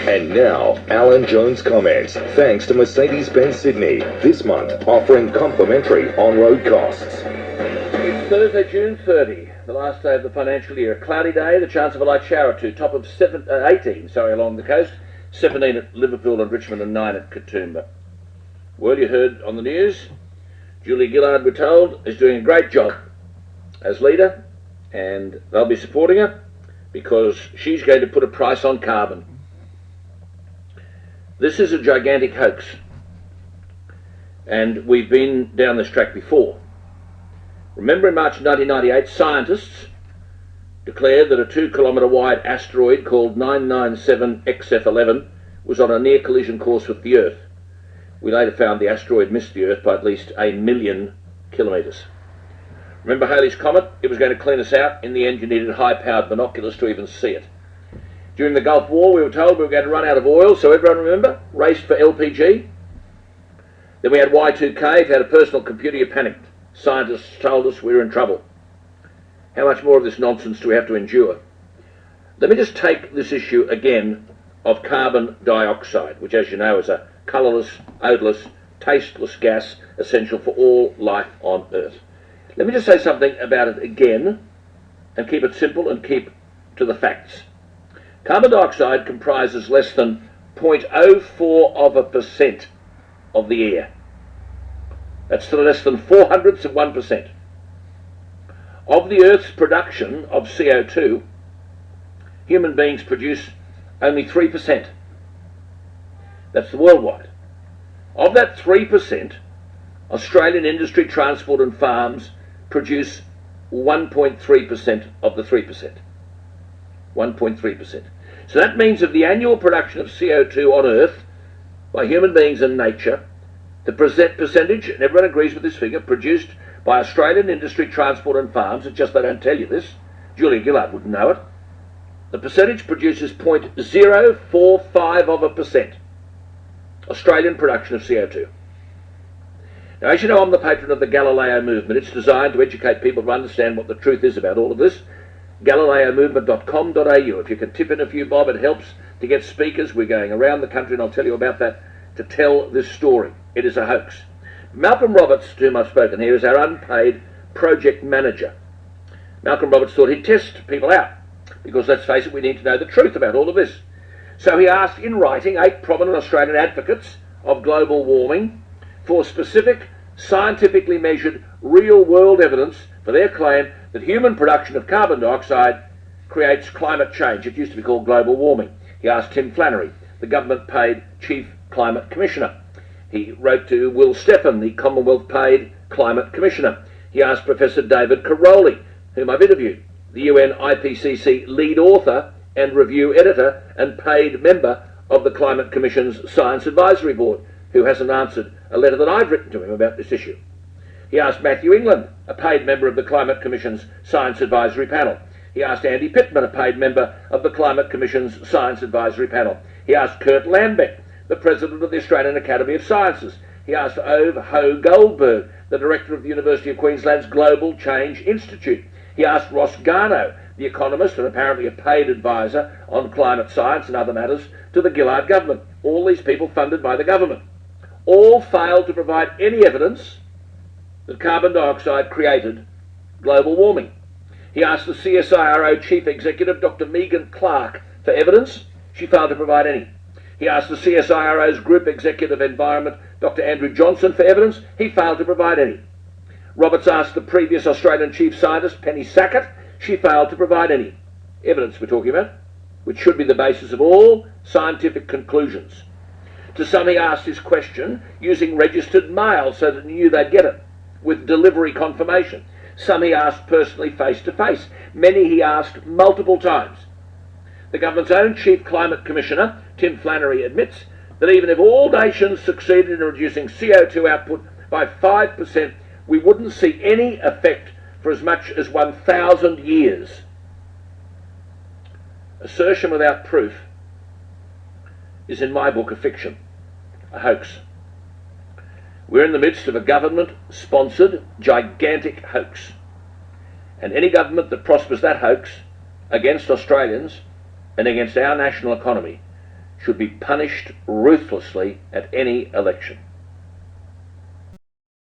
And now, Alan Jones comments, thanks to Mercedes-Benz Sydney, this month offering complimentary on-road costs. It's Thursday, June 30, the last day of the financial year. A cloudy day, the chance of a light shower or two, top of 18 along the coast, 17 at Liverpool and Richmond and 9 at Katoomba. Word you heard on the news, Julie Gillard, we're told, is doing a great job as leader, and they'll be supporting her because she's going to put a price on carbon. This is a gigantic hoax, and we've been down this track before. Remember, in March 1998, scientists declared that a 2-kilometre wide asteroid called 997 XF11 was on a near collision course with the Earth. We later found the asteroid missed the Earth by at least 1 million kilometres. Remember Halley's Comet? It was going to clean us out. In the end, you needed high-powered binoculars to even see it. During the Gulf War, we were told we were going to run out of oil, so everyone, remember, raced for LPG. Then we had Y2K. If you had a personal computer, you panicked. Scientists told us we were in trouble. How much more of this nonsense do we have to endure? Let me just take this issue again of carbon dioxide, which, as you know, is a colourless, odourless, tasteless gas essential for all life on Earth. Let me just say something about it again and keep it simple and keep to the facts. Carbon dioxide comprises less than 0.04% of the air. That's still less than 0.04%. Of the Earth's production of CO2, human beings produce only 3%. That's the worldwide. Of that 3%, Australian industry, transport and farms produce 1.3% of the 3%. 1.3%. So that means of the annual production of CO2 on Earth by human beings and nature, the percentage, and everyone agrees with this figure, produced by Australian industry, transport and farms, it's just they don't tell you this, Julia Gillard wouldn't know it, the percentage produces 0.045%. Australian production of CO2. Now, as you know, I'm the patron of the Galileo movement. It's designed to educate people to understand what the truth is about all of this. GalileoMovement.com.au. If you can tip in a few bob, it helps to get speakers. We're going around the country, and I'll tell you about that, to tell this story. It is a hoax. Malcolm Roberts, to whom I've spoken here, is our unpaid project manager. Malcolm Roberts thought he'd test people out, because let's face it, we need to know the truth about all of this. So he asked in writing 8 prominent Australian advocates of global warming for specific, scientifically measured, real-world evidence for their claim that human production of carbon dioxide creates climate change. It used to be called global warming. He asked Tim Flannery, the government-paid Chief Climate Commissioner. He wrote to Will Stephan, the Commonwealth-paid Climate Commissioner. He asked Professor David Caroli, whom I've interviewed, the UN IPCC lead author and review editor and paid member of the Climate Commission's Science Advisory Board, who hasn't answered a letter that I've written to him about this issue. He asked Matthew England, a paid member of the Climate Commission's Science Advisory Panel. He asked Andy Pittman, a paid member of the Climate Commission's Science Advisory Panel. He asked Kurt Lambeck, the president of the Australian Academy of Sciences. He asked Ove Ho Goldberg, the director of the University of Queensland's Global Change Institute. He asked Ross Garnaut, the economist and apparently a paid advisor on climate science and other matters, to the Gillard Government. All these people funded by the government. All failed to provide any evidence that carbon dioxide created global warming. He asked the CSIRO Chief Executive, Dr. Megan Clark, for evidence. She failed to provide any. He asked the CSIRO's Group Executive Environment, Dr. Andrew Johnson, for evidence. He failed to provide any. Roberts asked the previous Australian Chief Scientist, Penny Sackett. She failed to provide any evidence we're talking about, which should be the basis of all scientific conclusions. To some, he asked his question using registered mail so that he knew they'd get it, with delivery confirmation. Some he asked personally face-to-face. Many he asked multiple times. The government's own Chief Climate Commissioner, Tim Flannery, admits that even if all nations succeeded in reducing CO2 output by 5%, we wouldn't see any effect for as much as 1,000 years. Assertion without proof is, in my book, a fiction, a hoax. We're in the midst of a government-sponsored, gigantic hoax. And any government that prospers that hoax against Australians and against our national economy should be punished ruthlessly at any election.